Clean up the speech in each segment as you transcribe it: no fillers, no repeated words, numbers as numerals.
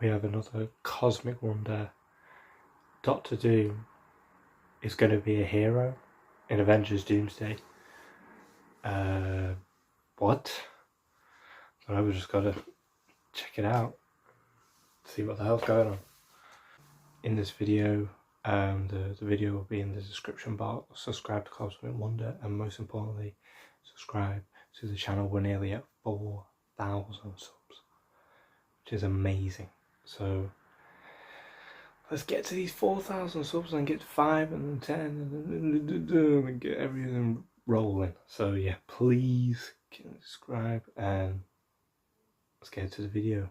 we have another cosmic wonder. Doctor Doom is going to be a hero in Avengers Doomsday. What? So we just got to check it out, see what the hell's going on. In this video, the video will be in the description box. Subscribe to Cosmic Wonder, and most importantly, subscribe to the channel. We're nearly at 4,000 subs, which is amazing. So let's get to these 4,000 subs and get 5 and 10 and get everything rolling. So yeah, please subscribe and let's get to the video.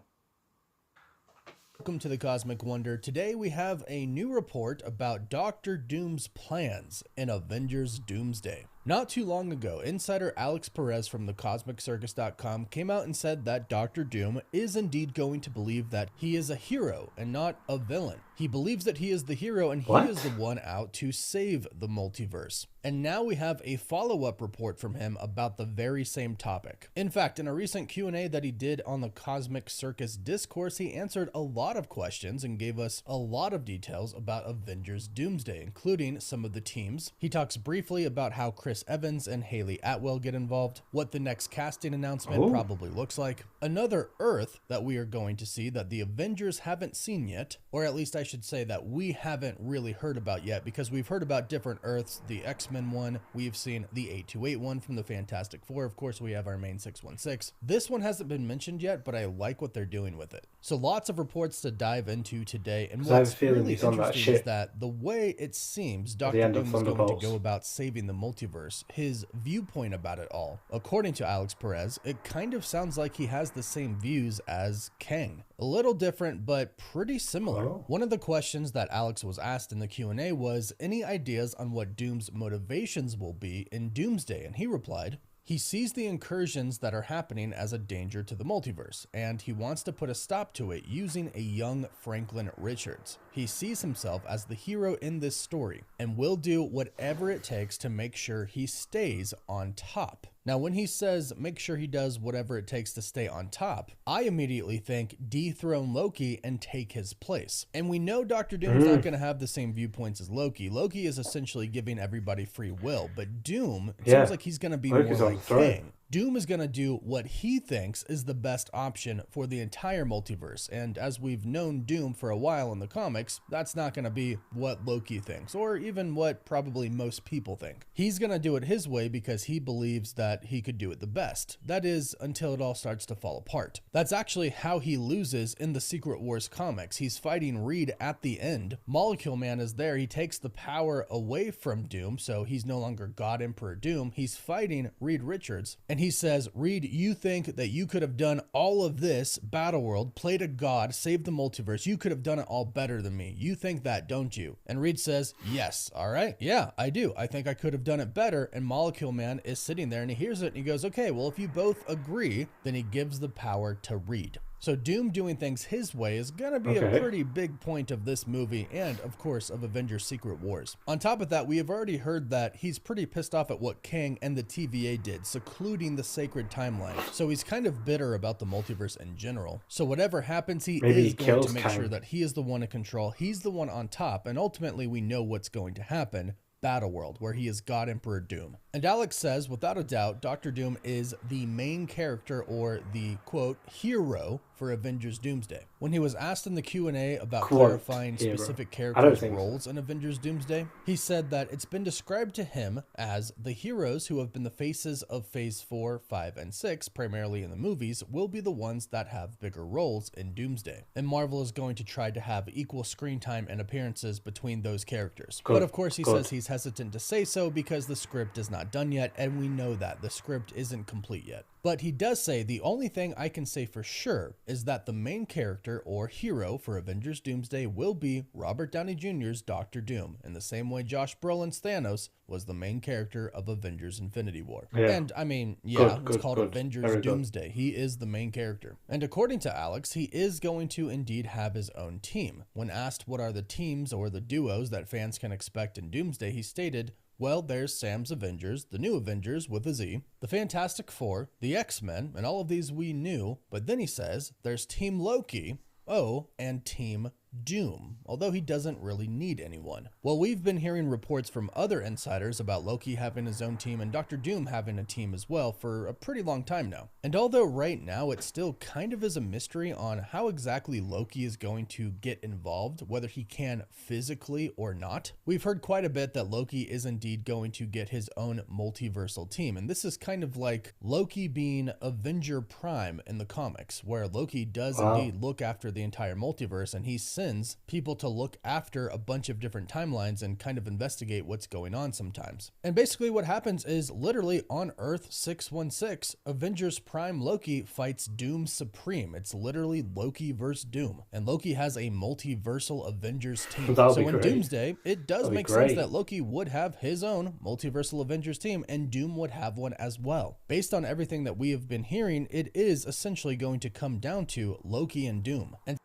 Welcome to the Cosmic Wonder. Today we have a new report about Doctor Doom's plans in Avengers Doomsday. Not too long ago, insider Alex Perez from thecosmiccircus.com came out and said that Doctor Doom is indeed going to believe that he is a hero and not a villain. He believes that he is the hero and he is the one out to save the multiverse. And now we have a follow-up report from him about the very same topic. In fact, in a recent Q&A that he did on the Cosmic Circus Discourse, he answered a lot of questions and gave us a lot of details about Avengers Doomsday, including some of the teams. He talks briefly about how Chris Evans and Haley Atwell get involved, what the next casting announcement probably looks like, another Earth that we are going to see that the Avengers haven't seen yet, or at least I should say that we haven't really heard about yet, because we've heard about different Earths, the X-Men one, we've seen the 828 one from the Fantastic Four, of course we have our main 616. This one hasn't been mentioned yet, but I like what they're doing with it. So lots of reports to dive into today, and what's really interesting is that the way it seems Doctor Doom is going to go about saving the multiverse, his viewpoint about it all, according to Alex Perez, it kind of sounds like he has the same views as Kang. A little different, but pretty similar. One of the questions that Alex was asked in the Q&A was any ideas on what Doom's motivations will be in Doomsday, and he replied, he sees the incursions that are happening as a danger to the multiverse, and he wants to put a stop to it using a young Franklin Richards. He sees himself as the hero in this story, and will do whatever it takes to make sure he stays on top. Now, when he says make sure he does whatever it takes to stay on top, I immediately think dethrone Loki and take his place. And we know Doctor Doom's not going to have the same viewpoints as Loki. Loki is essentially giving everybody free will, but Doom, it seems like he's going to be more like Kang. Doom is going to do what he thinks is the best option for the entire multiverse, and as we've known Doom for a while in the comics, that's not going to be what Loki thinks, or even what probably most people think. He's going to do it his way because he believes that he could do it the best. That is, until it all starts to fall apart. That's actually how he loses in the Secret Wars comics. He's fighting Reed at the end. Molecule Man is there. He takes the power away from Doom, so he's no longer God Emperor Doom. He's fighting Reed Richards, and he says, Reed, you think that you could have done all of this, Battleworld, played a god, saved the multiverse, you could have done it all better than me. You think that, don't you? And Reed says, yes, all right, yeah, I do. I think I could have done it better. And Molecule Man is sitting there and he hears it and he goes, okay, well, if you both agree, then he gives the power to Reed. So Doom doing things his way is going to be a pretty big point of this movie and, of course, of Avengers Secret Wars. On top of that, we have already heard that he's pretty pissed off at what Kang and the TVA did, secluding the sacred timeline. So he's kind of bitter about the multiverse in general. So whatever happens, he is going to make sure that he is the one in control. He's the one on top, and ultimately we know what's going to happen. Battleworld, where he is God Emperor Doom. And Alex says, without a doubt, Doctor Doom is the main character, or the, quote, hero for Avengers Doomsday. When he was asked in the Q&A about clarifying specific characters' roles in Avengers Doomsday, he said that it's been described to him as the heroes who have been the faces of Phase 4, 5, and 6, primarily in the movies, will be the ones that have bigger roles in Doomsday. And Marvel is going to try to have equal screen time and appearances between those characters. But of course, he says he's hesitant to say so because the script is not done yet, and we know that the script isn't complete yet. But he does say the only thing I can say for sure is that the main character or hero for Avengers Doomsday will be Robert Downey Jr.'s Doctor Doom, in the same way Josh Brolin's Thanos was the main character of Avengers Infinity War. And I mean, it's called Avengers Doomsday. He is the main character. And according to Alex, he is going to indeed have his own team. When asked what are the teams or the duos that fans can expect in Doomsday, he stated, well, there's Sam's Avengers, the new Avengers with a Z, the Fantastic Four, the X-Men, and all of these we knew, but then he says there's Team Loki, COO and Team Doom, although he doesn't really need anyone. Well, we've been hearing reports from other insiders about Loki having his own team and Dr. Doom having a team as well for a pretty long time now. And although right now it still kind of is a mystery on how exactly Loki is going to get involved, whether he can physically or not, we've heard quite a bit that Loki is indeed going to get his own multiversal team. And this is kind of like Loki being Avenger Prime in the comics, where Loki does indeed look after the entire multiverse, and he sends people to look after a bunch of different timelines and kind of investigate what's going on sometimes. And basically what happens is literally on Earth 616, Avengers Prime Loki fights Doom Supreme. It's literally Loki versus Doom. And Loki has a multiversal Avengers team. So in Doomsday, it does make sense that Loki would have his own multiversal Avengers team and Doom would have one as well. Based on everything that we have been hearing, it is essentially going to come down to Loki and Doom. And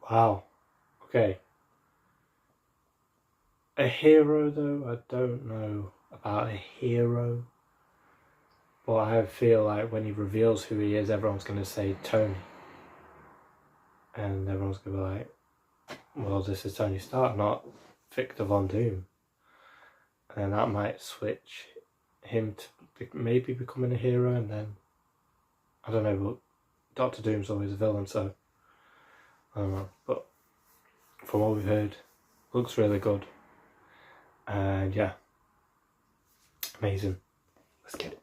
wow. Okay. A hero, though? I don't know about a hero. But I feel like when he reveals who he is, everyone's going to say Tony. And everyone's going to be like, well, this is Tony Stark, not Victor Von Doom. And that might switch him to maybe becoming a hero, and then, I don't know, but Doctor Doom's always a villain, so I don't know. But from what we've heard, looks really good. And yeah, amazing. Let's get it.